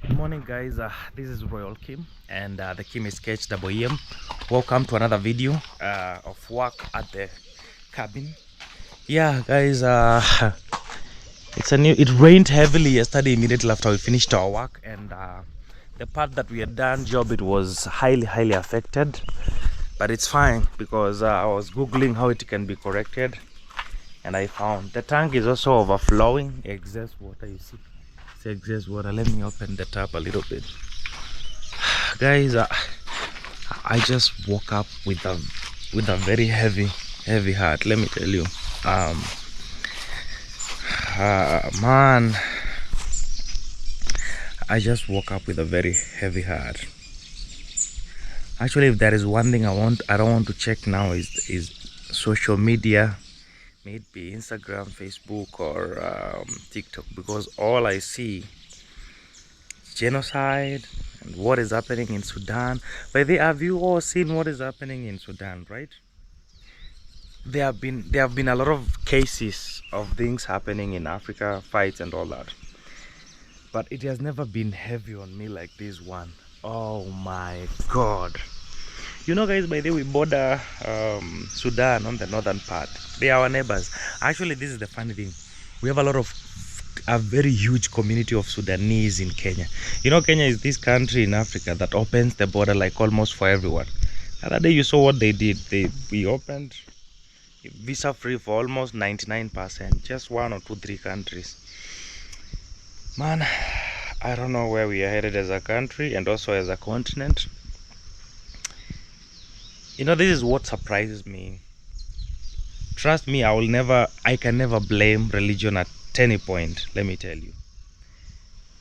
Good morning, guys. This is Royal Kim, and the Kim is KHWM. Welcome to another video of work at the cabin. Yeah, guys. It rained heavily yesterday immediately after we finished our work, and the part that we had done job, it was highly affected, but it's fine because I was googling how it can be corrected, and I found the tank is also overflowing. Excess water, you see. It's excess water. Let me open the tap a little bit, guys. I just woke up with a very heavy heart. Let me tell you, man, I just woke up with a very heavy heart. Actually, if there is one thing I don't want to check now is social media. May it be Instagram, Facebook, or TikTok, because all I see is genocide and what is happening in Sudan. But have you all seen what is happening in Sudan, right? There have been a lot of cases of things happening in Africa, fights and all that. But it has never been heavy on me like this one. Oh my God. You know, guys, by the way, we border Sudan on the northern part. They are our neighbors. Actually, this is the funny thing. We have a very huge community of Sudanese in Kenya. You know, Kenya is this country in Africa that opens the border like almost for everyone. The other day you saw what they did. We opened visa free for almost 99%. Just 1 or 2, 3 countries. Man, I don't know where we are headed as a country and also as a continent. You know, this is what surprises me. Trust me, I can never blame religion at any point, let me tell you.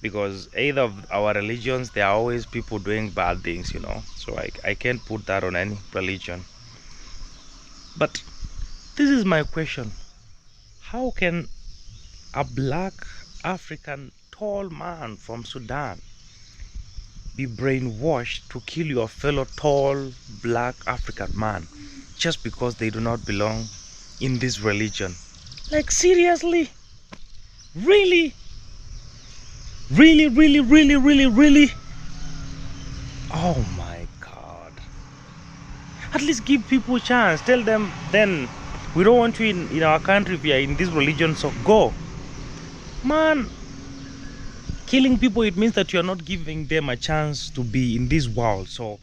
Because either of our religions, there are always people doing bad things, you know. So I can't put that on any religion. But this is my question. How can a black African tall man from Sudan be brainwashed to kill your fellow tall black African man just because they do not belong in this religion? Like, seriously? Really? Really? Oh my God. At least give people a chance. Tell them, then we don't want you in our country if you are in this religion, so go. Man, killing people, it means that you are not giving them a chance to be in this world. So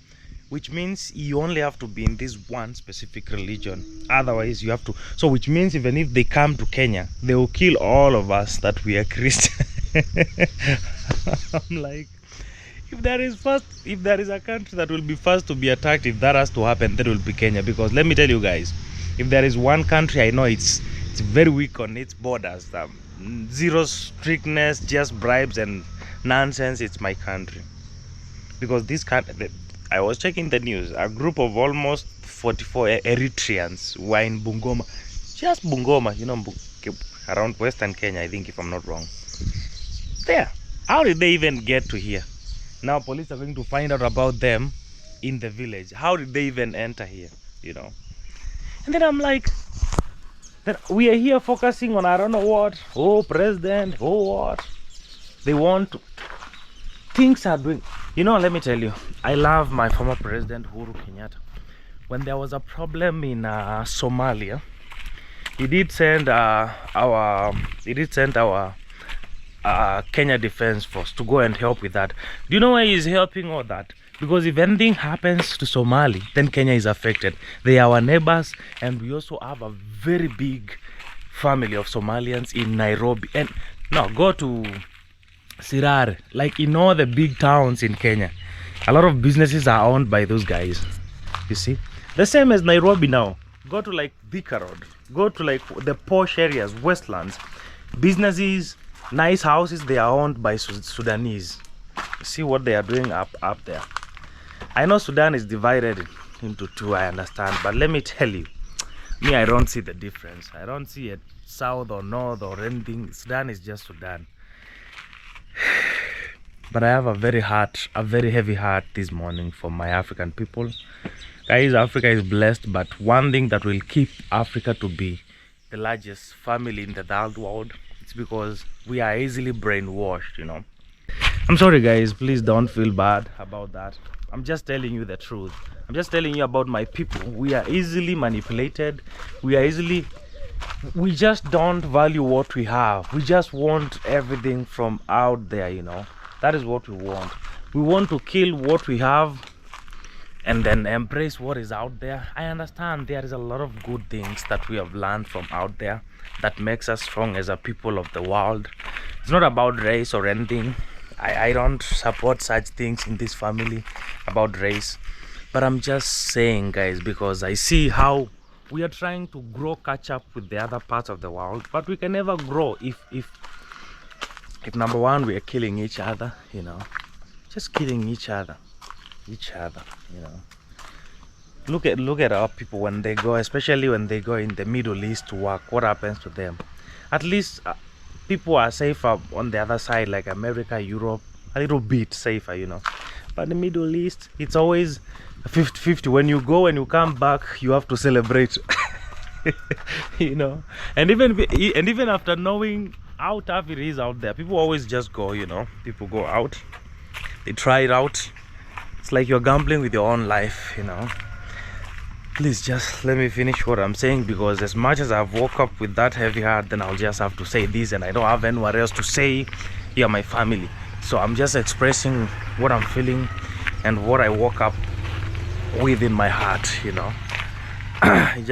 which means you only have to be in this one specific religion, otherwise you have to. So which means even if they come to Kenya, they will kill all of us that we are Christian. I'm like, if there is a country that will be first to be attacked, if that has to happen, that will be Kenya. Because let me tell you guys, if there is one country I know it's very weak on its borders, zero strictness, just bribes and nonsense, it's my country. Because this country, I was checking the news, a group of almost 44 Eritreans were in Bungoma, just Bungoma, you know, around Western Kenya, I think, if I'm not wrong. There, how did they even get to here? Now police are going to find out about them in the village. How did they even enter here, you know? And then I'm like, then we are here focusing on I don't know what, oh president, oh what they want to, things are doing. You know, let me tell you, I love my former president Uhuru Kenyatta. When there was a problem in Somalia, he did send our Kenya Defense Force to go and help with that. Do you know why he's helping all that? Because if anything happens to Somali, then Kenya is affected. They are our neighbors, and we also have a very big family of Somalians in Nairobi. And now go to Sirare, like in all the big towns in Kenya, a lot of businesses are owned by those guys. You see, the same as Nairobi now. Go to like Thika Road, go to like the posh areas, Westlands, businesses, nice houses, they are owned by Sudanese. You see what they are doing up there. I know Sudan is divided into two, I understand, but let me tell you, me, I don't see the difference. I don't see it south or north or anything. Sudan is just Sudan. But I have a very heavy heart this morning for my African people. Guys, Africa is blessed, but one thing that will keep Africa to be the largest family in the third world, it's because we are easily brainwashed, you know. I'm sorry guys, please don't feel bad about that. I'm just telling you the truth. I'm just telling you about my people. We are easily manipulated. We just don't value what we have. We just want everything from out there, you know. That is what we want. We want to kill what we have and then embrace what is out there. I understand there is a lot of good things that we have learned from out there that makes us strong as a people of the world. It's not about race or anything. I don't support such things in this family about race, but I'm just saying guys, because I see how we are trying to grow, catch up with the other parts of the world, but we can never grow if number one, we are killing each other, you know, just killing each other, you know. Look at our people when they go, especially when they go in the Middle East to work. What happens to them? At least people are safer on the other side, like America, Europe, a little bit safer, you know. But the Middle East, it's always 50-50. When you go and you come back, you have to celebrate. You know. And even after knowing how tough it is out there, people always just go, you know. People go out, they try it out. It's like you're gambling with your own life, you know. Please just let me finish what I'm saying, because as much as I've woke up with that heavy heart, then I'll just have to say this, and I don't have anywhere else to say. You're my family, so I'm just expressing what I'm feeling and what I woke up with in my heart, you know. I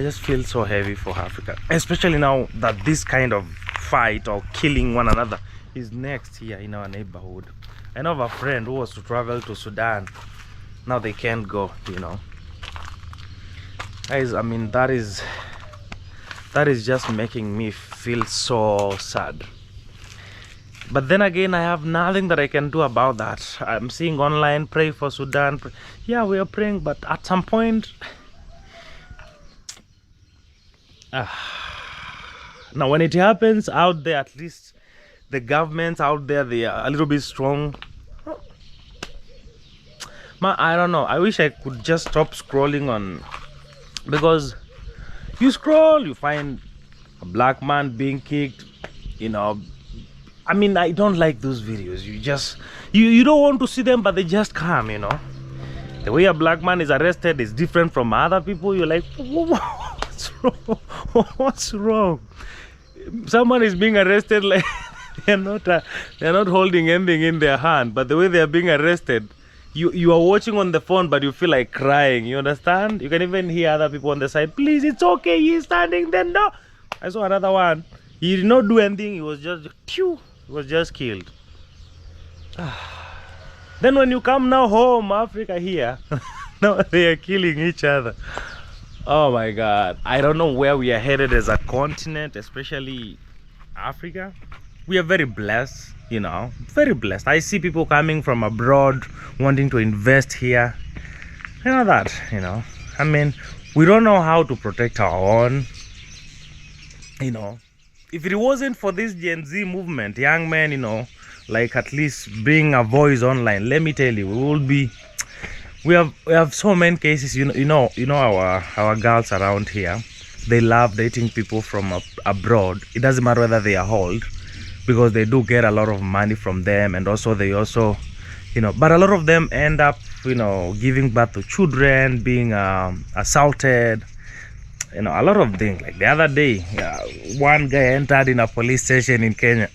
just feel so heavy for Africa, especially now that this kind of fight or killing one another is next here in our neighborhood. I know of a friend who was to travel to Sudan. Now they can't go, you know. Guys, I mean, that is just making me feel so sad. But then again, I have nothing that I can do about that. I'm seeing online, pray for Sudan. Yeah, we are praying, but at some point now when it happens out there, at least the governments out there, they are a little bit strong. I don't know, I wish I could just stop scrolling on, because you scroll, you find a black man being kicked, you know. I mean, I don't like those videos. You don't want to see them, but they just come, you know. The way a black man is arrested is different from other people. You're like, what's wrong? What's wrong? Someone is being arrested like they're not holding anything in their hand, but the way they are being arrested, you are watching on the phone, but you feel like crying. You understand? You can even hear other people on the side, please, it's okay, he's standing there. No, I saw another one. He did not do anything. He was just killed. Then when you come now home, Africa here, now they are killing each other. Oh my God, I don't know where we are headed as a continent, especially Africa. We are very blessed, you know, very blessed. I see people coming from abroad wanting to invest here. You know that, you know. I mean, we don't know how to protect our own, you know. If it wasn't for this Gen Z movement, young men, you know, like at least being a voice online, let me tell you, we have so many cases. You know our girls around here, they love dating people from abroad. It doesn't matter whether they are old, because they do get a lot of money from them, and also they also, you know, but a lot of them end up, you know, giving birth to children, being assaulted, you know, a lot of things. Like the other day, one guy entered in a police station in Kenya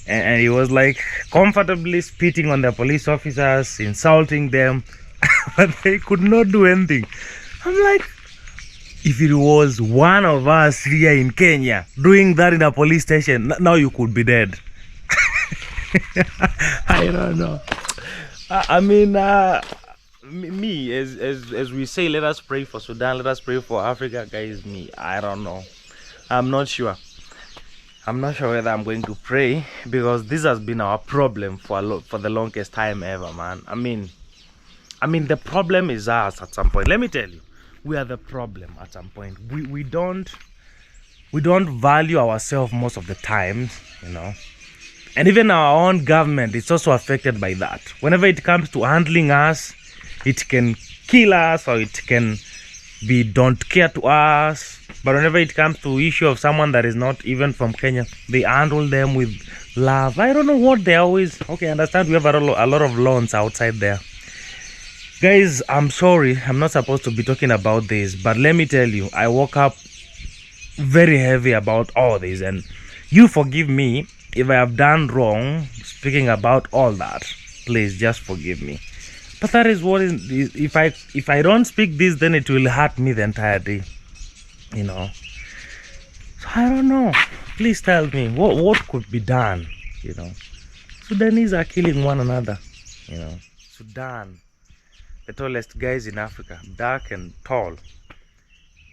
and he was like comfortably spitting on the police officers, insulting them, but they could not do anything. I'm like, if it was one of us here in Kenya doing that in a police station, now you could be dead. I don't know. I mean, me, as we say, let us pray for Sudan, let us pray for Africa, guys. Me, I don't know. I'm not sure whether I'm going to pray, because this has been our problem for the longest time ever, man. I mean the problem is us at some point. Let me tell you, we are the problem at some point. We don't value ourselves most of the time, you know. And even our own government is also affected by that. Whenever it comes to handling us, it can kill us, or it can be don't care to us. But whenever it comes to issue of someone that is not even from Kenya, they handle them with love. I don't know what they always. Okay, I understand we have a lot of loans outside there. Guys, I'm sorry, I'm not supposed to be talking about this, but let me tell you, I woke up very heavy about all this, and you forgive me if I have done wrong speaking about all that. Please just forgive me. But that is what is, if I don't speak this, then it will hurt me the entire day, you know. So I don't know. Please tell me what could be done, you know. Sudanese are killing one another, you know. Sudan, the tallest guys in Africa, dark and tall.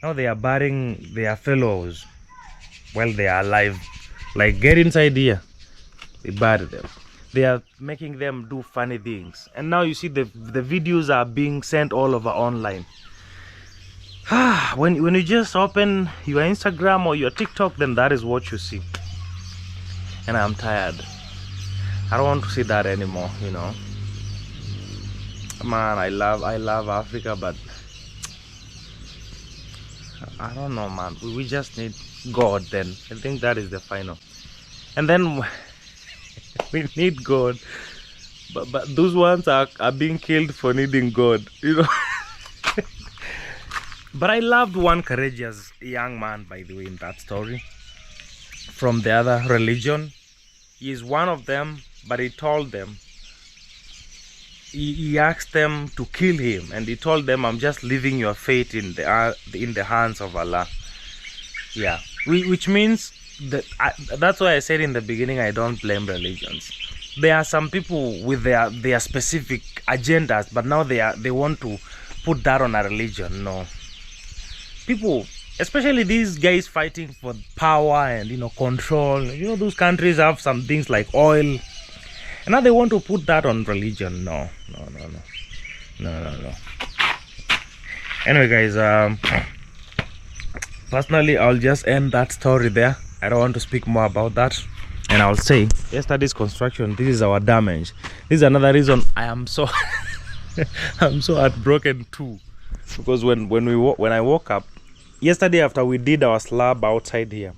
Now they are burying their fellows while they are alive. Like, get inside here. They bury them. They are making them do funny things. And now you see the videos are being sent all over online. when you just open your Instagram or your TikTok, then that is what you see. And I'm tired. I don't want to see that anymore, you know. Man, I love Africa, but I don't know, man. We just need God then. I think that is the final. And then we need God. But those ones are being killed for needing God, you know. But I loved one courageous young man, by the way, in that story. From the other religion. He is one of them, but he told them, he asked them to kill him, and he told them, I'm just leaving your fate in the hands of Allah. Yeah, which means that that's why I said in the beginning, I don't blame religions. There are some people with their specific agendas, but now they want to put that on a religion. No, people, especially these guys fighting for power and, you know, control. You know, those countries have some things like oil. And now they want to put that on religion. No. Anyway, guys, personally, I'll just end that story there. I don't want to speak more about that. And I'll say, yesterday's construction, this is our damage. This is another reason I am so I'm so heartbroken too. Because when I woke up yesterday after we did our slab outside here,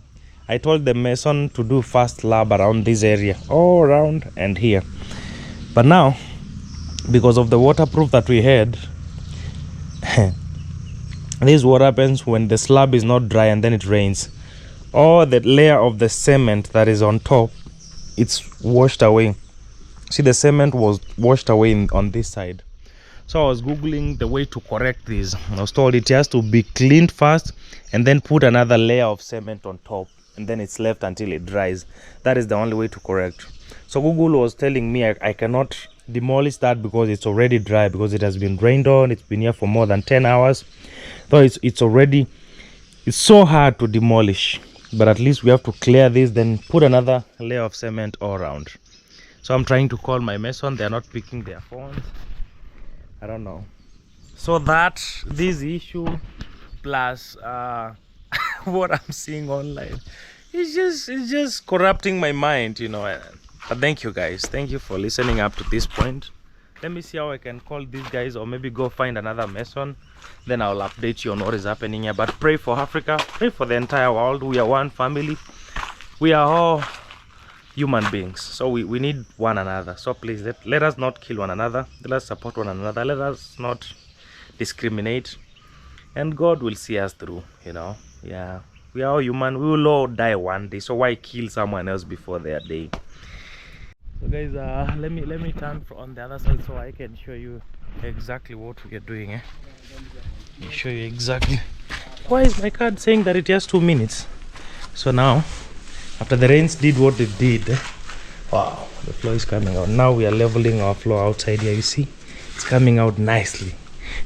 I told the mason to do first slab around this area, all around and here. But now, because of the waterproof that we had, this is what happens when the slab is not dry and then it rains. All the layer of the cement that is on top, it's washed away. See, the cement was washed away on this side. So I was googling the way to correct this. I was told it has to be cleaned first and then put another layer of cement on top, and then it's left until it dries. That is the only way to correct. So Google was telling me I cannot demolish that because it's already dry, because it has been rained on. It's been here for more than 10 hours. So it's so hard to demolish. But at least we have to clear this, then put another layer of cement all around. So I'm trying to call my mason. They're not picking their phones. I don't know. So that this issue plus what I'm seeing online, it's just corrupting my mind, you know. But thank you guys. Thank you for listening up to this point. Let me see how I can call these guys, or maybe go find another mason. Then I'll update you on what is happening here. But pray for Africa. Pray for the entire world. We are one family. We are all human beings. So we need one another. So please, let us not kill one another. Let us support one another. Let us not discriminate. And God will see us through, you know. Yeah. We are all human. We will all die one day. So why kill someone else before their day? So guys, let me turn on the other side so I can show you exactly what we are doing. Let me show you exactly. Why is my card saying that it has 2 minutes? So now, after the rains did what they did, wow, the floor is coming out. Now we are leveling our floor outside here. You see, it's coming out nicely.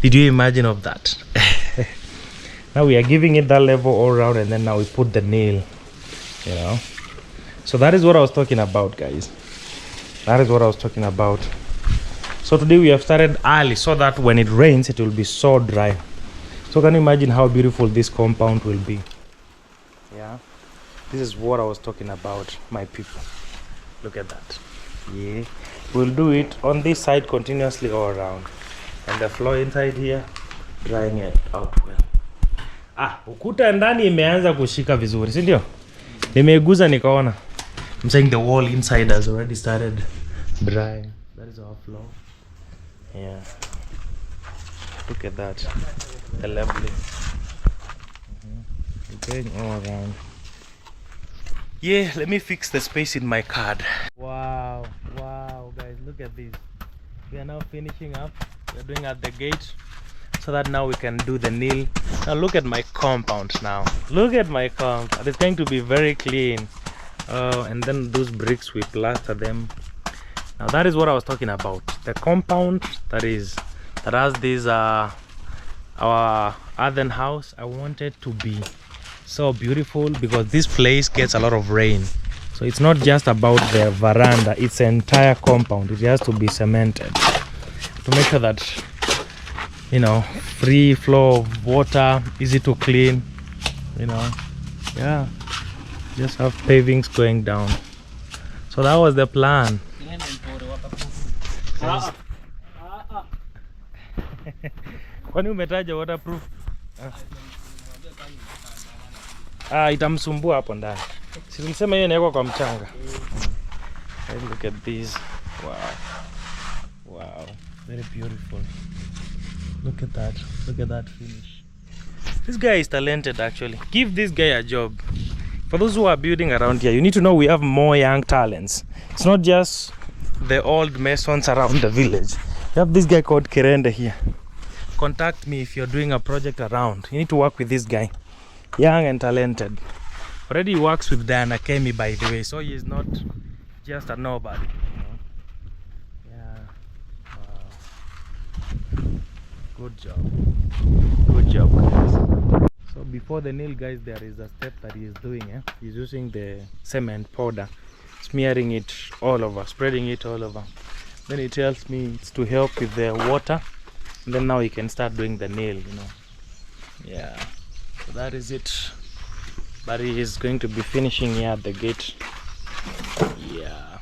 Did you imagine of that? Now we are giving it that level all around, and then now we put the nail, you know. So that is what I was talking about, guys. That is what I was talking about. So today we have started early so that when it rains, it will be so dry. So can you imagine how beautiful this compound will be? Yeah, this is what I was talking about, my people. Look at that. Yeah, we'll do it on this side continuously all around, and the floor inside here, drying it out well. Ukuta ndani imeanza kushika vizuri, si ndio? Nimeiguza nikaona. I'm saying the wall inside has already started drying. That is our floor. Yeah. Look at that. The lovely. Going all around. Yeah, let me fix the space in my card. Wow, guys, look at this. We are now finishing up. We're doing at the gate so that now we can do the nail. Now look at my compound now. Look at my compound. It's going to be very clean. And then those bricks, we plaster them. Now that is what I was talking about. The compound that has this our earthen house. I wanted to be so beautiful because this place gets a lot of rain. So it's not just about the veranda, it's an entire compound. It has to be cemented to make sure that, you know, free flow of water, easy to clean, you know. Yeah, just have pavings going down. So that was the plan. Kwani umetaja waterproof? Itamsumbua hapo ndani. Si tulisema hiyo inawekwa kwa mchanga. Look at this. Wow. Very beautiful. Look at that. Look at that finish. This guy is talented actually. Give this guy a job. For those who are building around here, you need to know we have more young talents. It's not just the old masons around the village. You have this guy called Kirende here. Contact me if you're doing a project around. You need to work with this guy. Young and talented. Already works with Diana Kemi, by the way, so he is not just a nobody. Yeah. Wow. Good job, guys. So before the nail, guys, there is a step that he is doing. He's using the cement powder, smearing it all over, spreading it all over. Then he tells me it's to help with the water, and then now he can start doing the nail, you know. Yeah. So that is it. But he is going to be finishing here at the gate. Yeah.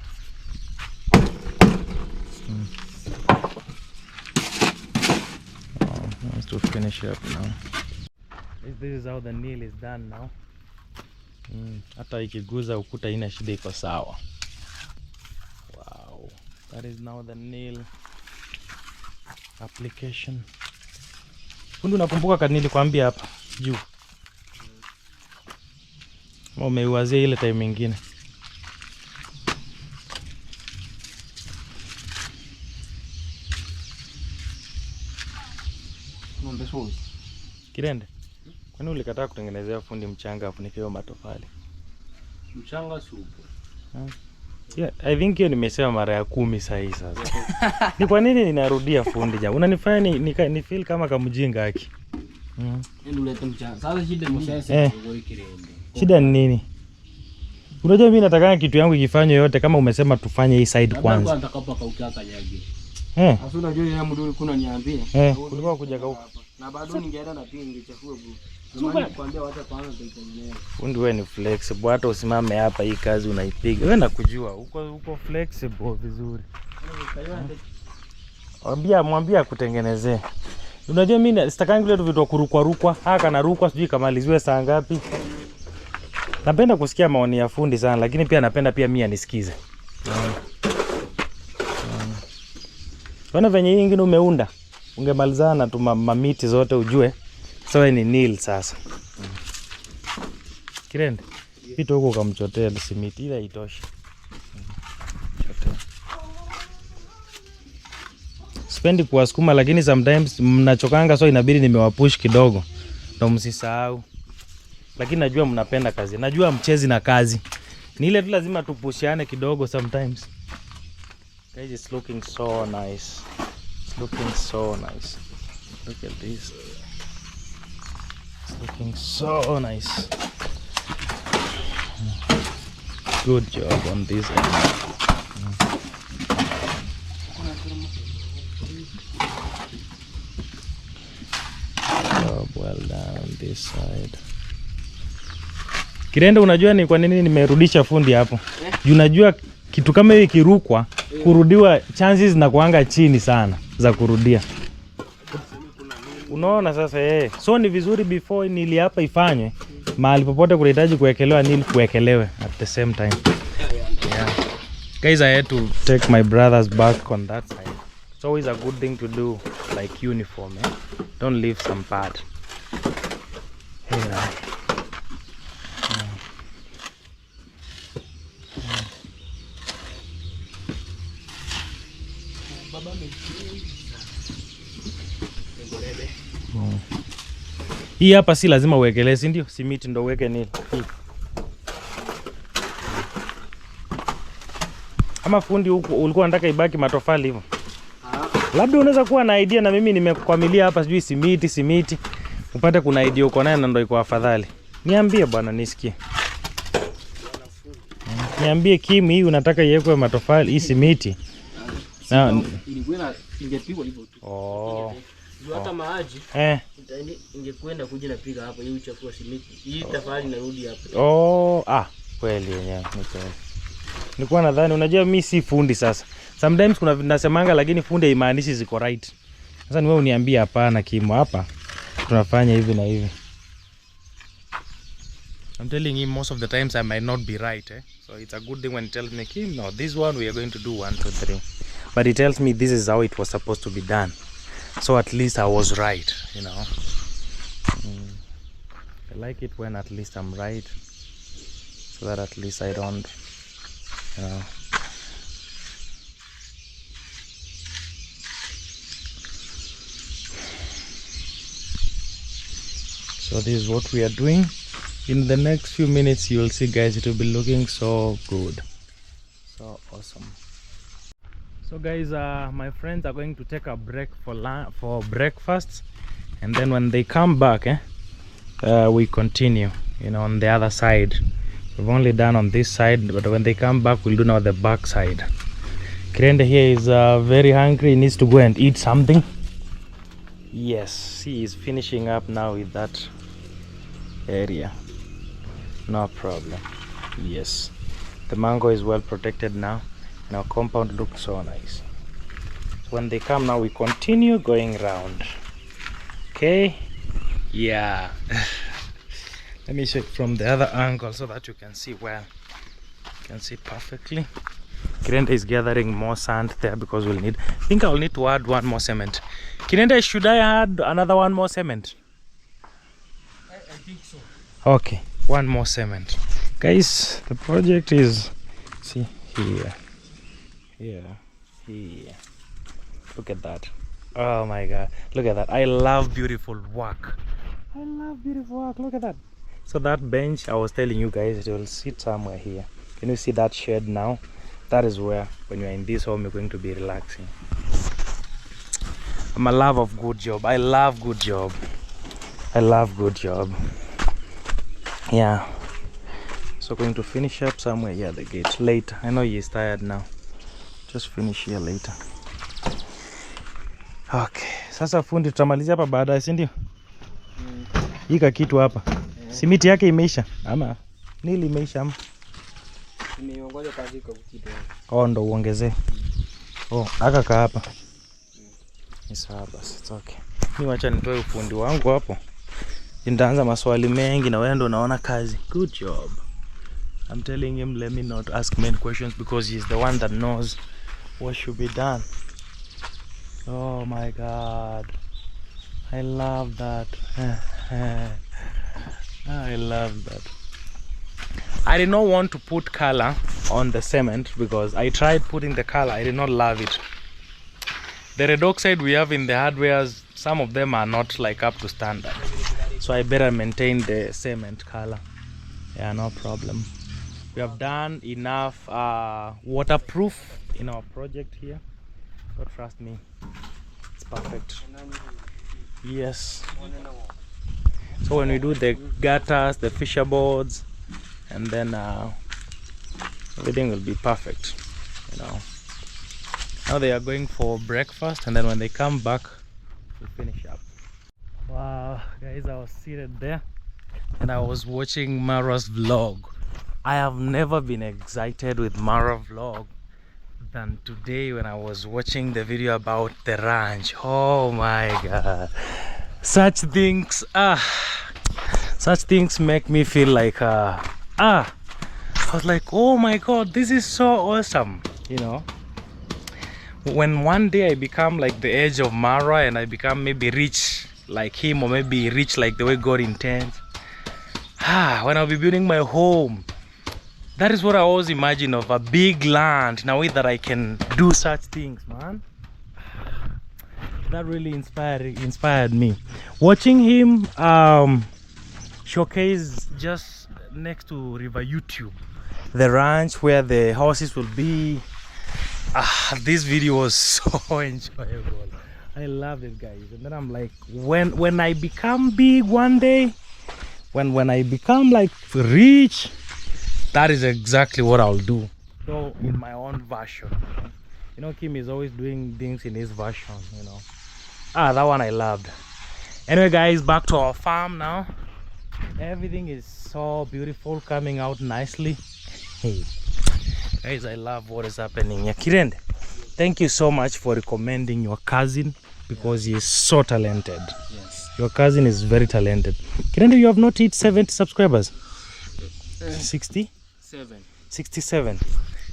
Oh, he wants to finish up now. This is how the nail is done now. Hata ikiguza ukuta ina shida, iko sawa. Wow. That is now the nail application. Kundu nakumbuka kanili kuambia hapa juu. Umeiwazia ile time nyingine. Ngombe sozi. Kirende. Kwani ulikataa kutengenezea fundi mchanga afunike matofali? Mchanga supu. Yeah, I think hiyo nimesema mara ya 10 sahi sasa. Ni kwa nini ninarudia fundi jamaa? Unanifanya ni feel kama kamjinga haki. Ndio ulete mchanga. Sasa shida ni sasa ngori Kirende. Shida ni nini? Unajua mimi nataka kitu yangu ikifanywe yote kama umesema tufanye hii side kwanza. Labda nataka kaukiaka nyagi. Sasa unajua yeye mduri kuna niambia. Kulikuwa kuja kauka. Na bado ningeenda na pia ningechafua bro. Ndio nikwambia wacha kwanza tuitengeneze. Fundi wewe ni flexible, hata usimame hapa hii kazi unaipiga. Wewe nakujua uko flexible vizuri. Mwambie akutengenezee. Unajua mimi sitakangi vile vitu kurukwa haka na rukwa sijui kamaliziwe saa ngapi. Napenda kusikia maoni ya fundi sana, lakini pia napenda pia mimi anisikize. Wana venye hii nyingine umeunda. Ungemalizana tu mamiti zote ujue. Sawa ni nil sasa. Kirende. Pita huko kamchotea simiti ile itoshi. Sipendi kuwasukuma lakini sometimes mnachokanga, so inabidi nimewapush kidogo. Ndio msisahau. Lakini najua mnapenda kazi. Najua mchezi na kazi. Ni ile tu lazima tupushiane kidogo sometimes. Guys, it's looking so nice. It's looking so nice. Look at this. It's looking so nice. Good job on this end. Job well done on this side. Kirende, unajua ni kwa nini nimerudisha fundi hapo? Juu najua kitu kama hivi kirukwa, kurudiwa chances na kuanga chini sana za kurudia. Unaona sasa so ni vizuri before nili hapa ifanywe mahali popote kunahitaji kuwekelewa nili kuwekelewe at the same time. Yeah. Guys, I had to take my brother's back on that side. It's always a good thing to do, like uniform, eh? Don't leave some part. Yeah. Hii hapa si lazima uwekelee, si ndio? Simiti ndo uweke nini? Ama fundi huko ulikuwa unataka ibaki matofali hivyo? Labda unaweza kuwa na idea na mimi nimekwamilia hapa sijui simiti. Upate kuna idea uko nayo na ndio iko afadhali. Niambie bwana nisikie. Niambie Kim, hii unataka iwekwe matofali hii simiti? Na ilikuwa ingepigwa hivyo tu. Oh. Hata maji. Ingekwenda kuja na piga hapo hii uchafu wa simiti. Hii tafali narudi hapo. Oh, kweli yenyewe ni kweli. Nilikuwa nadhani unajua mimi si fundi sasa. Sometimes kuna nasemanga lakini fundi haimaanishi ziko right. Sasa ni wewe uniambie hapana Kim, hapa tunafanya hivi na hivi. I'm telling him most of the times I might not be right, eh? So it's a good thing when he tells me, Kim, no, this one we are going to do 1, 2, 3. But he tells me this is how it was supposed to be done. So at least I was right, you know. I like it when at least I'm right. So that at least I don't, you know. So this is what we are doing. In the next few minutes you will see guys, it will be looking so good, so awesome. So guys, my friends are going to take a break for breakfast, and then when they come back we continue, you know, on the other side. We've only done on this side, but when they come back we'll do now the back side. Kirende here is very hungry. He needs to go and eat something. Yes, he is finishing up now with that area. No problem. Yes, the mango is well protected now and our compound looks so nice. So when they come now we continue going round. Okay, yeah. Let me show it from the other angle so that you can see well. You can see perfectly. Kirenda is gathering more sand there because we'll need, I think I'll need to add 1 more cement. Kirenda, should I add another 1 more cement? I think so. Okay, 1 more cement. Guys, the project is, see, here. Look at that. Oh my god, look at that. I love beautiful work. Look at that. So that bench I was telling you guys, it will sit somewhere here. Can you see that shade now? That is where when you're in this home you're going to be relaxing. I'm a love of good job. I love good job. Yeah, so going to finish up somewhere here, the gate later. I know he's tired now, just finish here later. Okay, sasa fundi tutamalizia hapa baadaye, si ndio? Hika kitu hapa simiti yake imeisha ama nili imeisha ama nimeongoza kazi kwa kitu ndo uongezee. Aka hapa ni sawa basi, it's okay. Ni wacha nitoe ufundi wangu hapo, nitaanza maswali mengi na wewe ndo unaona kazi. Good job. I'm telling him let me not ask many questions because he's the one that knows what should be done. Oh my god, I love that. I love that. I did not want to put color on the cement because I tried putting the color. I did not love it. The red oxide we have in the hardwares, some of them are not like up to standard, so I better maintain the cement color. Yeah, no problem. We have done enough waterproof in our project here, so trust me, it's perfect. Yes, so when we do the gutters, the fisher boards, and then everything will be perfect, you know. Now they are going for breakfast, and then when they come back we'll finish up. Wow guys, I was seated there and I was watching Mara's vlog. I have never been excited with Mara vlog than today when I was watching the video about the ranch. Oh my god, such things make me feel like I was like, oh my god, this is so awesome, you know. When one day I become like the age of Mara and I become maybe rich like him, or maybe rich like the way God intends, when I'll be building my home, that is what I always imagine, of a big land in a way that I can do such things, man. That really inspired me. Watching him showcase just next to River YouTube, the ranch where the horses will be. This video was so enjoyable. I loved it, guys. And then I'm like, when I become big one day, when I become like rich, that is exactly what I'll do. So in my own version, you know, Kim is always doing things in his version, you know. That one I loved. Anyway, guys, back to our farm now. Everything is so beautiful, coming out nicely. Hey guys, I love what is happening here. Kirende, thank you so much for recommending your cousin, because he is so talented. Yes, your cousin is very talented. Kirende, you have not hit 70 subscribers. 67.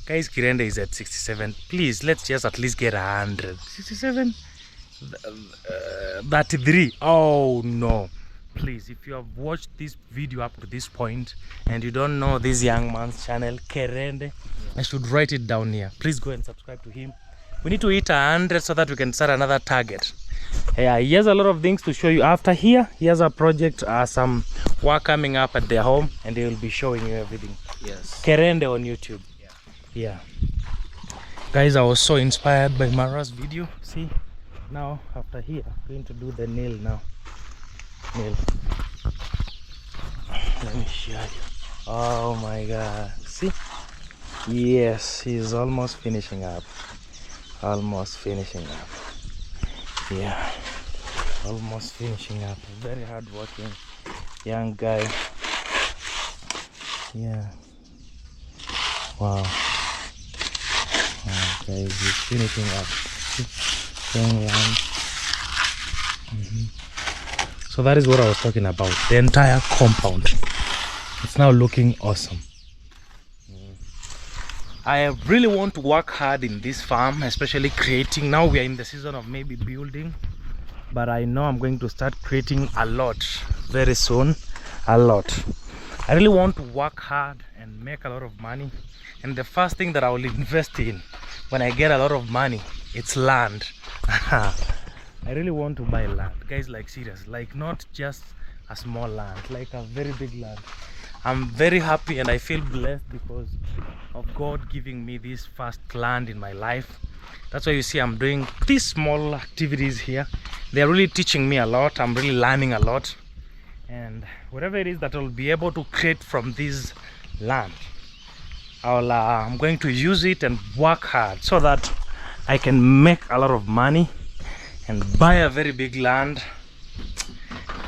Guys, Kirende is at 67. Please, let's just at least get 100. 67, 33. Oh no, please, if you have watched this video up to this point and you don't know this young man's channel, Kirende, I should write it down here. Please go and subscribe to him. We need to hit 100 so that we can start another target. Yeah, he has a lot of things to show you. After here, he has a project, some work coming up at their home, and they will be showing you everything. Yes, Kirende on YouTube. Yeah, guys, I was so inspired by Mara's video. See, now after here, I'm going to do the nail now. Nail. Let me show you. Oh my god, see? Yes, he's almost finishing up. Yeah, almost finishing up. Very hard working young guy. Yeah, wow. Okay, he's finishing up. So that is what I was talking about, the entire compound. It's now looking awesome. I really want to work hard in this farm, especially creating. Now we are in the season of maybe building, but I know I'm going to start creating a lot very soon. A lot. I really want to work hard and make a lot of money, and the first thing that I will invest in when I get a lot of money, it's land. I really want to buy land, guys, like serious, like not just a small land, like a very big land. I'm very happy and I feel blessed because of God giving me this first land in my life. That's why you see I'm doing these small activities here. They're really teaching me a lot. I'm really learning a lot, and whatever it is that I'll be able to create from this land, I'm going to use it and work hard so that I can make a lot of money and buy a very big land.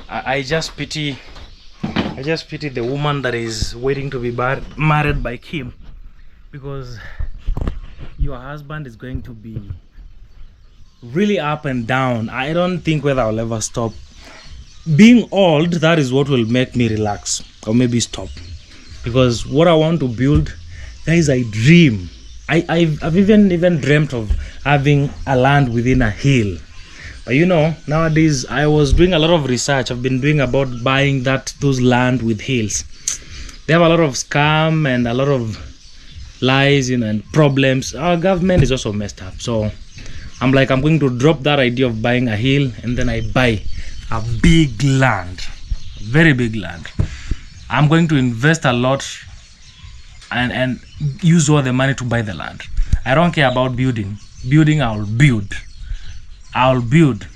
I just pity the woman that is waiting to be married by Kim, because your husband is going to be really up and down. I don't think whether I'll ever stop. Being old, that is what will make me relax or maybe stop, because what I want to build, guys, I dream. I've even dreamt of having a land within a hill. But you know, nowadays I was doing a lot of research. I've been doing about buying those land with hills. They have a lot of scam and a lot of lies, you know, and problems. Our government is also messed up. So I'm like, I'm going to drop that idea of buying a hill, and then I buy a big land, very big land. I'm going to invest a lot and use all the money to buy the land. I don't care about building. I'll build,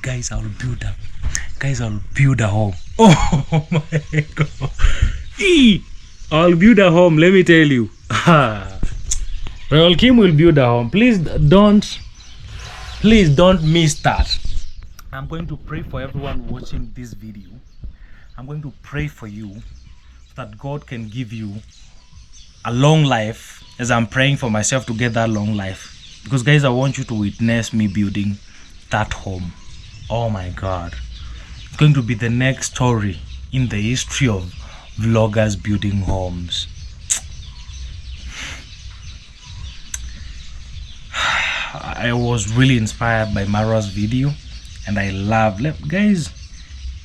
guys. I'll build a home. Oh my god. I'll build a home, let me tell you. Well, Kim will build a home. Please don't miss that. I'm going to pray for everyone watching this video. I'm going to pray for you so that God can give you a long life, as I'm praying for myself to get that long life. Because guys, I want you to witness me building that home Oh my god, it's going to be the next story in the history of vloggers building homes. I was really inspired by Mara's video, and I love, guys,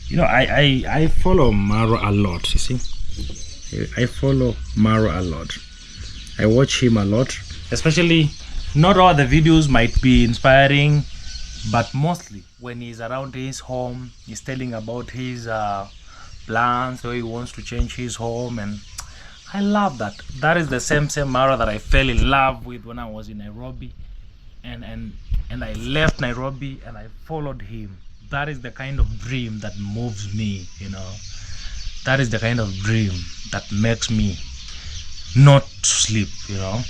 you know, I follow Mara a lot. You see, I follow Mara a lot. I watch him a lot, especially, not all the videos might be inspiring, but mostly when he's around his home, he's telling about his plans, so he wants to change his home, and I love that. That is the same Mara that I fell in love with when I was in Nairobi, and I left Nairobi and I followed him. That is the kind of dream that moves me, you know. That is the kind of dream that makes me not sleep, you know.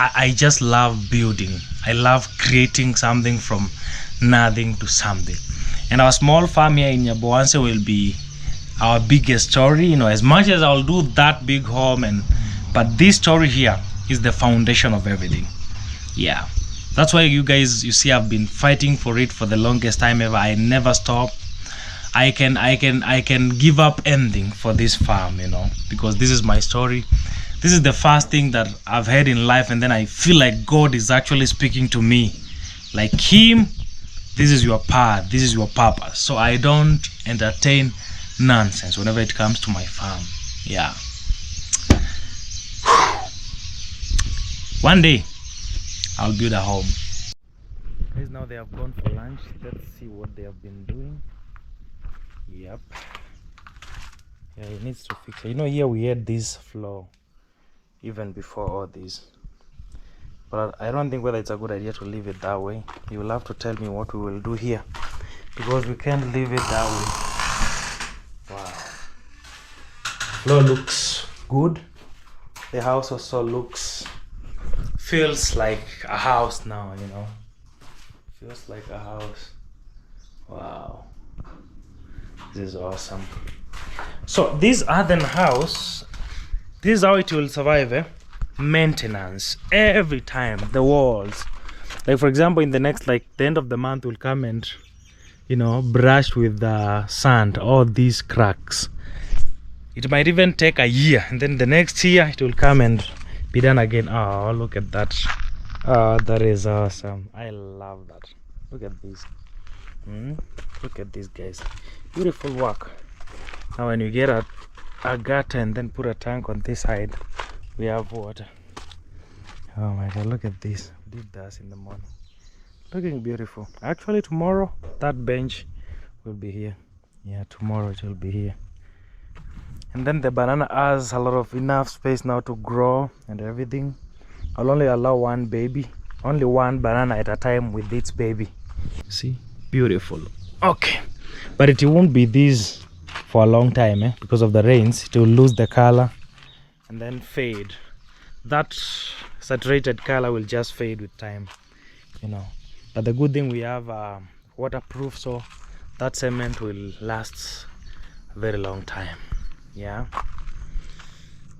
I just love building. I love creating something from nothing to something. And our small farm here in Nyaboanse will be our biggest story, you know. As much as I'll do that big home, but this story here is the foundation of everything. Yeah, that's why you guys, you see, I've been fighting for it for the longest time ever. I never stop. I can give up anything for this farm, you know, because this is my story. This is the first thing that I've had in life, and then I feel like God is actually speaking to me, like, Him, this is your path, this is your purpose. So I don't entertain nonsense whenever it comes to my farm. Yeah. One day I'll build a home. Guys, now they have gone for lunch. Let's see what they have been doing. Yep. Yeah, it needs to fix it. You know, here we had this floor even before all this, but I don't think whether it's a good idea to leave it that way. You will have to tell me what we will do here, because we can't leave it that way. Wow. Floor looks good. The house also feels like a house now, you know. Feels like a house. Wow. This is awesome. So this earthen house, this is how it will survive, eh? Maintenance every time. The walls, like, for example, in the next, like, the end of the month, will come and, you know, brush with the sand all these cracks. It might even take a year, and then the next year it will come and be done again. Oh, look at that. Oh, that is awesome. I love that. Look at this. Look at this, guys. Beautiful work. Now when you get a gutter and then put a tank on this side, we have water. Oh my god, look at this. We did this in the morning. Looking beautiful. Actually, tomorrow that bench will be here. Yeah, tomorrow it will be here. And then the banana has a lot of enough space now to grow and everything. I'll only allow one baby, only one banana at a time with its baby. See, beautiful. Okay, but it won't be this for a long time, eh? Because of the rains. It will lose the color and then fade. That saturated color will just fade with time, you know. But the good thing, we have waterproof, so that cement will last a very long time. Yeah.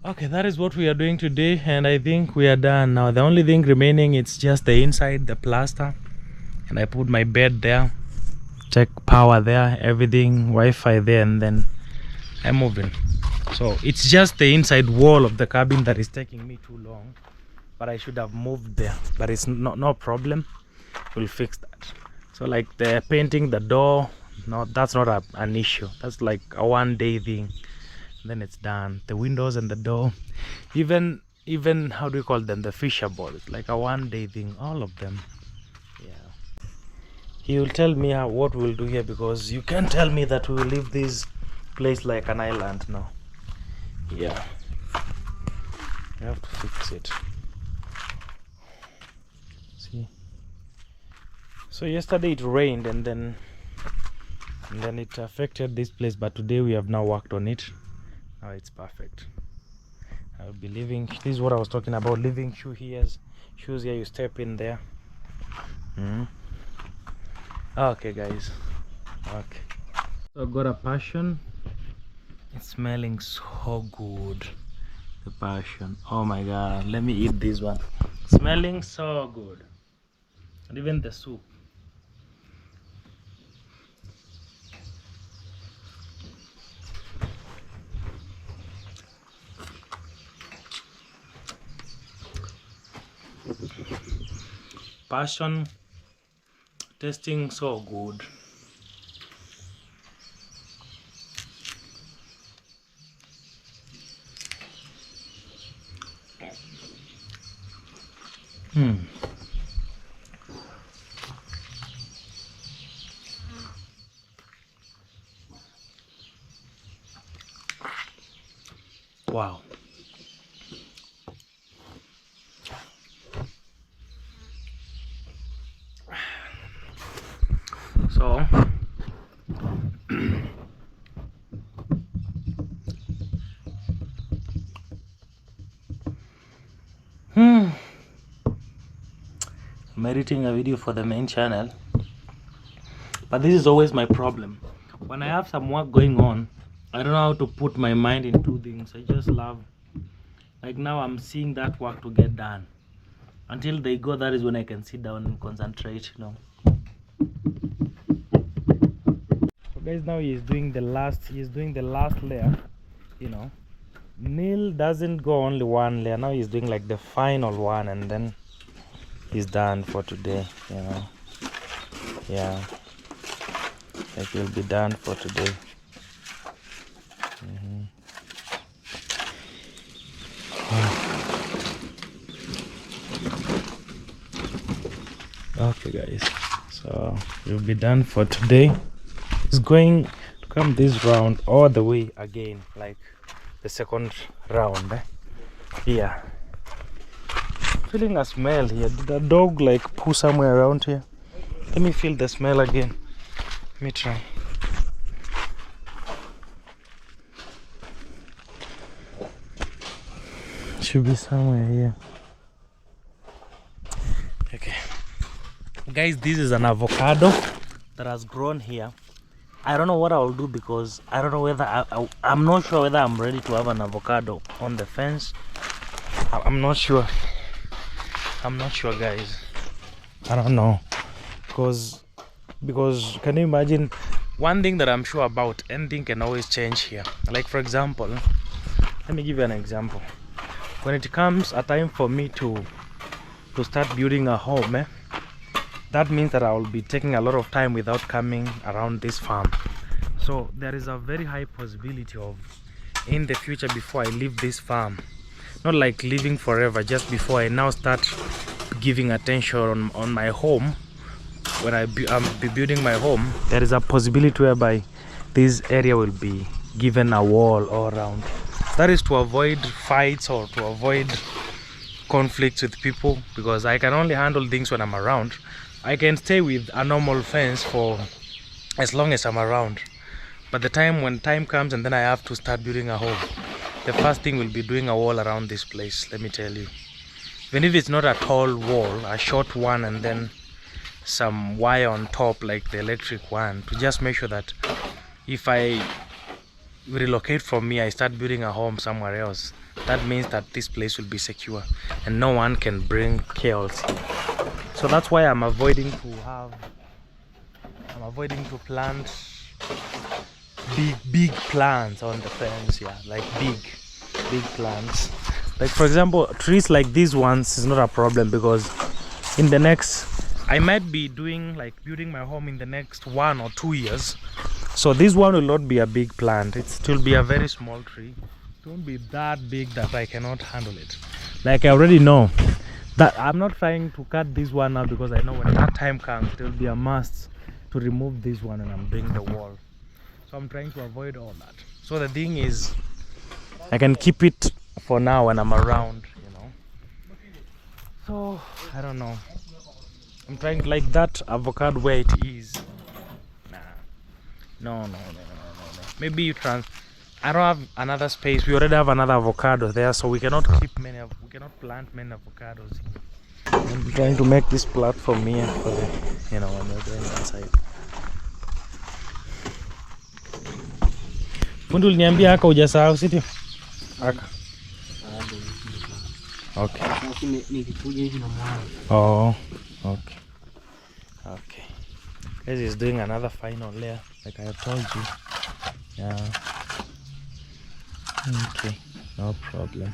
Okay, that is what we are doing today, and I think we are done now. The only thing remaining, it's just the inside, the plaster, and I put my bed there, check power there, everything, Wi-Fi there, and then I'm moving. So it's just the inside wall of the cabin that is taking me too long, but I should have moved there, but it's no problem. We'll fix that. So like the painting the door, no, that's not an issue. That's like a one-day thing, then it's done. The windows and the door, even how do you call them, the fisher board, like a one-day thing, all of them. Yeah, he will tell me what we'll do here, because you can't tell me that we will leave this place like an island now. Yeah, we have to fix it. See, so yesterday it rained, and then it affected this place, but today we have now worked on it. Now it's perfect. I'll be leaving. This is what I was talking about, leaving shoes here. You step in there. Okay, guys. Okay, so I got a passion. It's smelling so good. The passion, oh my god, let me eat this one. Smelling so good. And even the soup. passion tasting so good. Wow. So I'm editing a video for the main channel, but this is always my problem. When I have some work going on, I don't know how to put my mind into things. I just love, like now I'm seeing that work to get done. Until they go, that is when I can sit down and concentrate, you know. So guys, now he's doing the last layer, you know. Neil doesn't go only one layer. Now he's doing like the final one, and then he's done for today, you know. Yeah, like he'll be done for today. Okay guys, so we'll be done for today. It's going to come this round all the way again, like the second round. Yeah, feeling a smell here. Did a dog like poo somewhere around here? Let me feel the smell again. Let me try. Should be somewhere here. Okay guys, this is an avocado that has grown here. I don't know what I'll do because I don't know whether I'm not sure whether I'm ready to have an avocado on the fence. I'm not sure guys. I don't know, because can you imagine, one thing that I'm sure about, anything can always change here. Like for example, let me give you an example. When it comes a time for me to start building a home, that means that I will be taking a lot of time without coming around this farm. So there is a very high possibility of, in the future, before I leave this farm, not like living forever, just before I now start giving attention on my home, when I'm be building my home, there is a possibility whereby this area will be given a wall all around. That is to avoid fights or to avoid conflicts with people, because I can only handle things when I'm around. I can stay with a normal fence for as long as I'm around, but when time comes and then I have to start building a home, the first thing will be doing a wall around this place. Let me tell you, even if it's not a tall wall, a short one, and then some wire on top like the electric one, to just make sure that if I relocate from me, I start building a home somewhere else, that means that this place will be secure and no one can bring chaos here. So that's why I'm avoiding to plant big plants on the fence. Yeah, like big plants. Like for example, trees like these ones is not a problem, because in the next, I might be doing like building my home in the next 1 or 2 years. So this one will not be a big plant. It still be a very small tree. It won't be that big that I cannot handle it. Like I already know that I'm not trying to cut this one out, because I know when that time comes, it will be a must to remove this one and I'm doing the wall. So I'm trying to avoid all that. So the thing is, I can keep it for now when I'm around, you know. So I don't know. I'm trying, like that avocado where it is. Nah. No. Maybe you I don't have another space. We already have another avocado there, so we cannot plant many avocados. I'm trying to make this platform here for the, you know, when we're going inside. Fundi uliniambia aka hujasahau, si ndio? Aka. Okay. Oh, okay. Okay. This is doing another final layer, like I have told you. Yeah. Okay. No problem.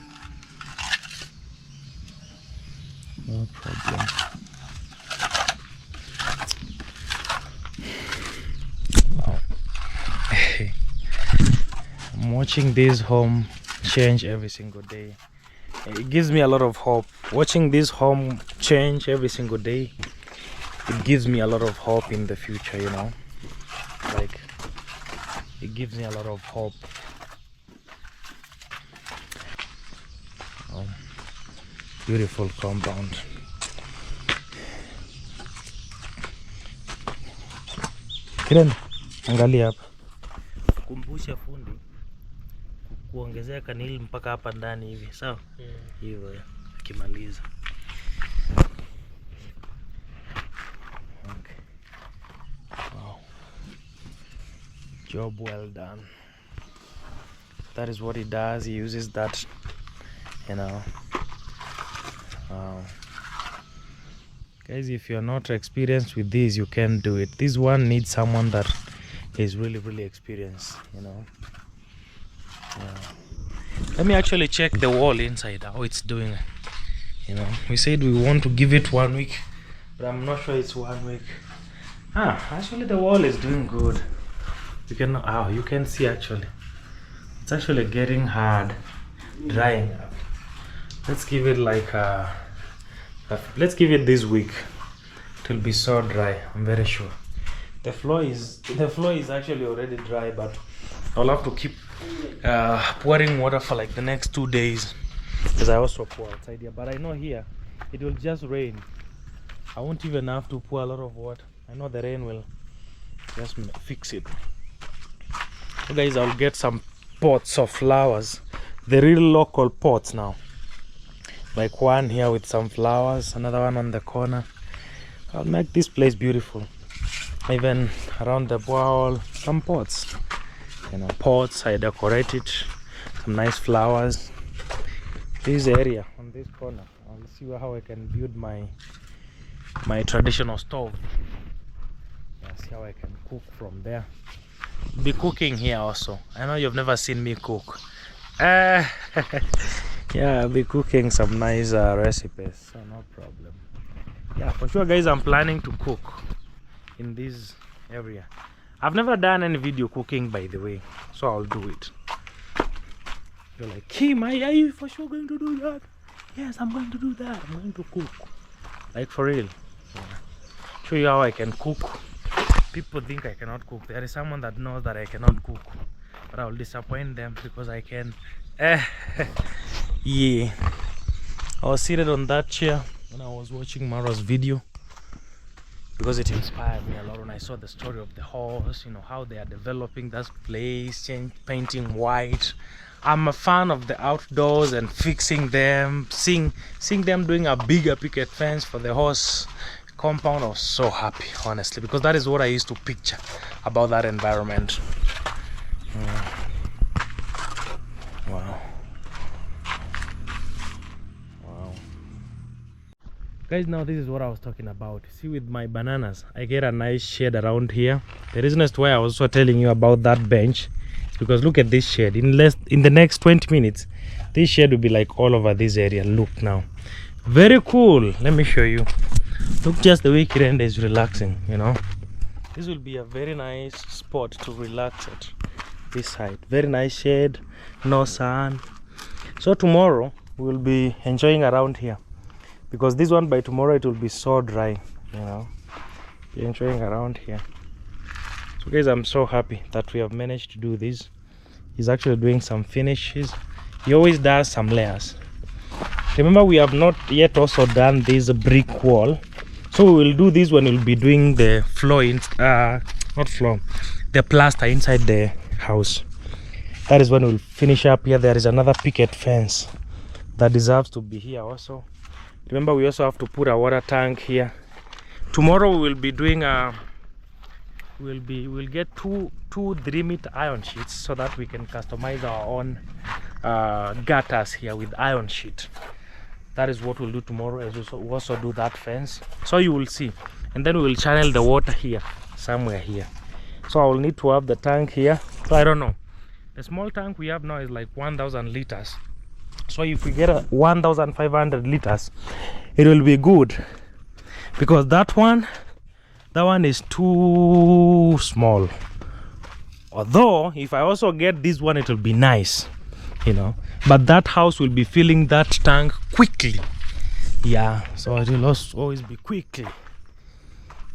watching this home change every single day, it gives me a lot of hope. Watching this home change every single day, it gives me a lot of hope in the future, you know. Like, it gives me a lot of hope. Beautiful compound. Kiren, angalia hapa. Kumbusha fundi kuongezea kanili mpaka hapa ndani hivi, sawa? Hivyo akimaliza. Okay. Wow. Job well done. That is what he does. He uses that, you know. Guys, if you're not experienced with this, you can do it. This one needs someone that is really experienced, you know. Let me actually check the wall inside, how it's doing. You know, we said we want to give it 1 week, but I'm not sure it's 1 week. Actually the wall is doing good. You can see actually it's actually getting hard, drying up. Let's give it like let's give it this week. It will be so dry, I'm very sure. The floor is actually already dry, but I'll have to keep pouring water for like the next 2 days, because I also pour outside here. But I know here it will just rain. I won't even have to pour a lot of water. I know the rain will just fix it. So guys, I'll get some pots of flowers, the real local pots now. Like one here with some flowers, another one on the corner. I'll make this place beautiful. Even around the wall, some pots. You know, pots, I decorate it. Some nice flowers. This area on this corner, I'll see how I can build my traditional stove. Yeah, see how I can cook from there. Be cooking here also. I know you've never seen me cook. Yeah, I'll be cooking some nice recipes, so no problem. Yeah, for sure guys, I'm planning to cook in this area. I've never done any video cooking, by the way, so I'll do it. You're like, Kim, are you for sure going to do that? Yes, I'm going to do that. I'm going to cook, like for real. Yeah. Show you how I can cook. People think I cannot cook. There is someone that knows that I cannot cook, but I'll disappoint them because I can. Yeah, I was seated on that chair when I was watching Mara's video, because it inspired me a lot when I saw the story of the horse, you know, how they are developing that place, painting white. I'm a fan of the outdoors and fixing them, seeing them doing a bigger picket fence for the horse compound. I was so happy, honestly, because that is what I used to picture about that environment. Wow. Guys, now this is what I was talking about. See, with my bananas, I get a nice shade around here. The reason as to why I was also telling you about that bench is because look at this shade. In the next 20 minutes, this shade will be like all over this area. Look now, very cool. Let me show you. Look, just the way Kirenda is relaxing, you know. This will be a very nice spot to relax at. This side, very nice shade, no sun. So tomorrow we'll be enjoying around here, because this one by tomorrow it will be so dry, you know. Be enjoying around here. So guys, I'm so happy that we have managed to do this. He's actually doing some finishes. He always does some layers. Remember, we have not yet also done this brick wall, so we will do this when we'll be doing the floor the plaster inside the house. That is when we'll finish up here. There is another picket fence that deserves to be here also. Remember, we also have to put a water tank here. Tomorrow we will be doing we'll get two 3-meter iron sheets so that we can customize our own gutters here with iron sheet. That is what we'll do tomorrow, as we also do that fence. So you will see, and then we will channel the water here, somewhere here. So I will need to have the tank here. So I don't know, the small tank we have now is like 1,000 liters. So if we get a 1,500 liters, it will be good, because that one is too small. Although if I also get this one, it will be nice, you know, but that house will be filling that tank quickly. Yeah, so it will also always be quickly.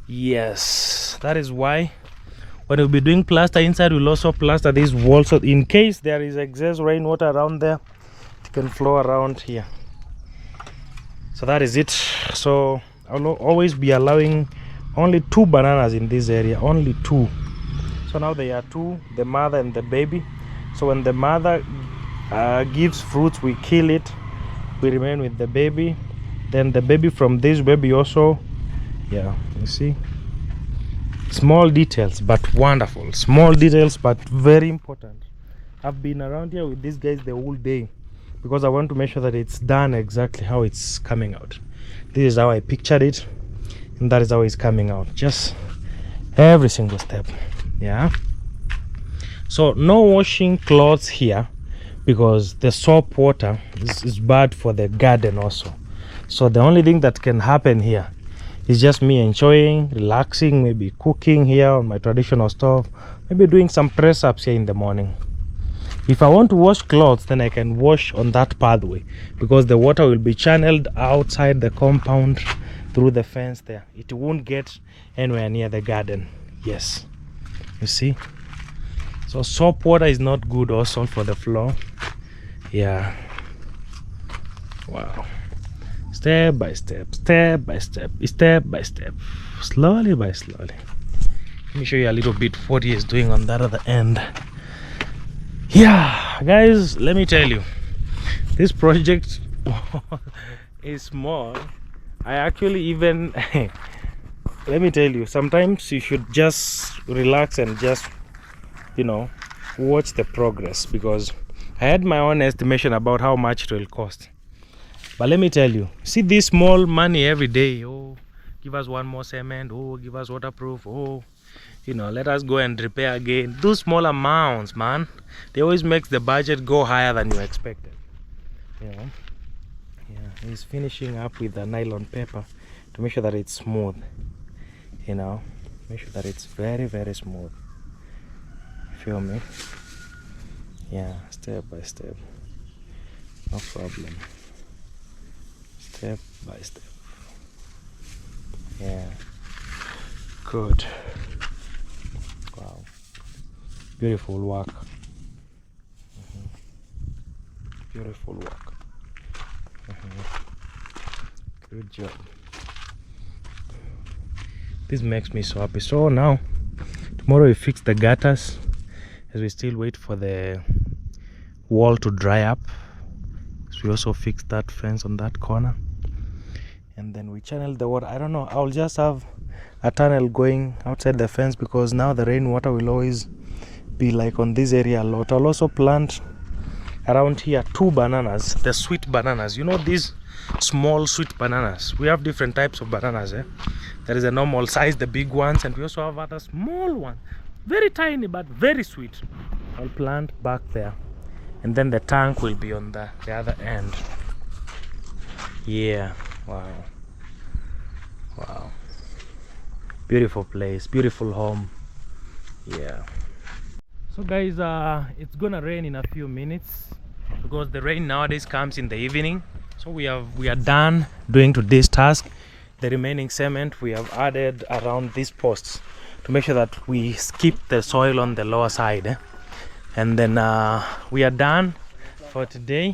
Yes, that is why when we'll be doing plaster inside, we'll also plaster this wall, so in case there is excess rainwater around there, it can flow around here. So that is it. So I'll always be allowing only 2 bananas in this area, only 2. So now there are 2, the mother and the baby. So when the mother gives fruits, we kill it, we remain with the baby. Then the baby from this baby also, yeah, you see, small details but wonderful, small details but very important. I've been around here with these guys the whole day because I want to make sure that it's done exactly how it's coming out. This is how I pictured it, and that is how it's coming out, just every single step. Yeah, so no washing clothes here because the soap water is bad for the garden also. So the only thing that can happen here is just me enjoying, relaxing, maybe cooking here on my traditional stove, maybe doing some press ups here in the morning. If I want to wash clothes, then I can wash on that pathway because the water will be channeled outside the compound through the fence there. It won't get anywhere near the garden. Yes, you see, so soap water is not good also for the floor. Yeah, wow. Step by step, step by step, step by step, slowly by slowly. Let me show you a little bit what he is doing on that other end. Yeah, guys, let me tell you, this project is small. I actually even let me tell you, sometimes you should just relax and just, you know, watch the progress, because I had my own estimation about how much it will cost. But let me tell you, see this small money every day. Oh, give us one more cement. Oh, give us waterproof. Oh, you know, let us go and repair again. Those small amounts, man, they always make the budget go higher than you expected. You know, yeah, he's finishing up with the nylon paper to make sure that it's smooth. You know, make sure that it's very, very smooth. Feel me? Yeah, step by step. No problem. Step by step. Yeah, good. Wow, beautiful work. Beautiful work. Good job. This makes me so happy. So now tomorrow we fix the gutters as we still wait for the wall to dry up. So we also fix that fence on that corner, and then we channel the water. I don't know, I'll just have a tunnel going outside the fence because now the rainwater will always be like on this area a lot. I'll also plant around here 2 bananas, the sweet bananas. You know, these small sweet bananas, we have different types of bananas. There is a normal size, the big ones, and we also have other small ones, very tiny but very sweet. I'll plant back there, and then the tank will be on the other end. Yeah, wow, wow, beautiful place, beautiful home. Yeah, so guys, it's gonna rain in a few minutes because the rain nowadays comes in the evening. So we are done doing today's task. The remaining cement we have added around these posts to make sure that we skip the soil on the lower side, and then we are done for today.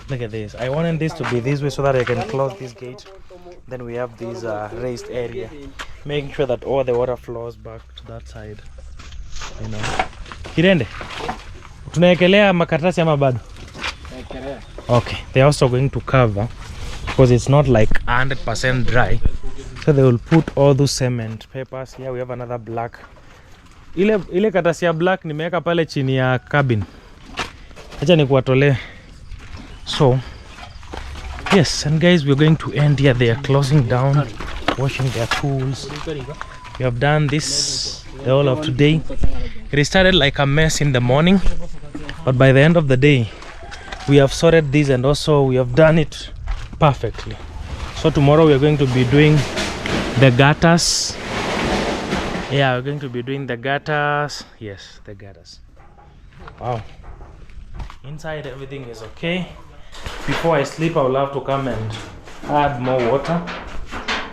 Look at this. I wanted this to be this way so that I can close this gate. Then we have this raised area, making sure that all the water flows back to that side, you know. Kirende, tunaekelea makaratasi ama bado? Okay, they're also going to cover because it's not like 100% dry, so they will put all those cement papers here. We have another black, ile karatasi ya black nimeweka pale chini ya cabin, acha nikuwatolee. So yes, and guys, we're going to end here. They are closing down, washing their tools. We have done this the whole of today. It started like a mess in the morning, but by the end of the day we have sorted this, and also we have done it perfectly. So tomorrow we are going to be doing the gutters Yeah, we're going to be doing the gutters. Yes, the gutters. Wow. Inside everything is okay. Before I sleep, I will have to come and add more water.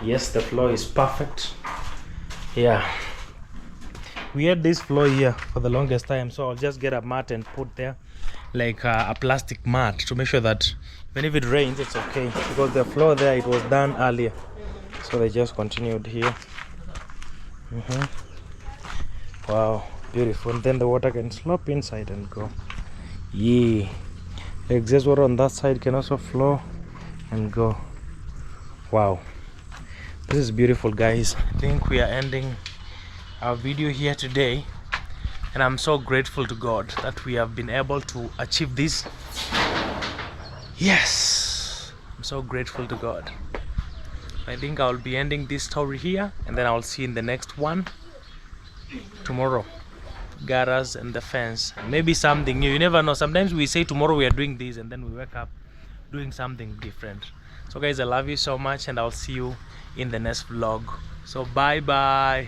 Yes, the floor is perfect. Yeah. We had this floor here for the longest time, so I'll just get a mat and put there like a plastic mat to make sure that even if it rains, it's okay, because the floor there, it was done earlier, so they just continued here. Wow, beautiful. And then the water can slop inside and go. Yeah, excess water on that side can also flow and go. Wow, this is beautiful, guys. I think we are ending our video here today, and I'm so grateful to God that we have been able to achieve this. Yes, I'm so grateful to God. I think I'll be ending this story here, and then I'll see you in the next one tomorrow. Gutters and the fence, maybe something new. You never know. Sometimes we say tomorrow we are doing this, and then we wake up doing something different. So guys, I love you so much, and I'll see you in the next vlog. So bye bye.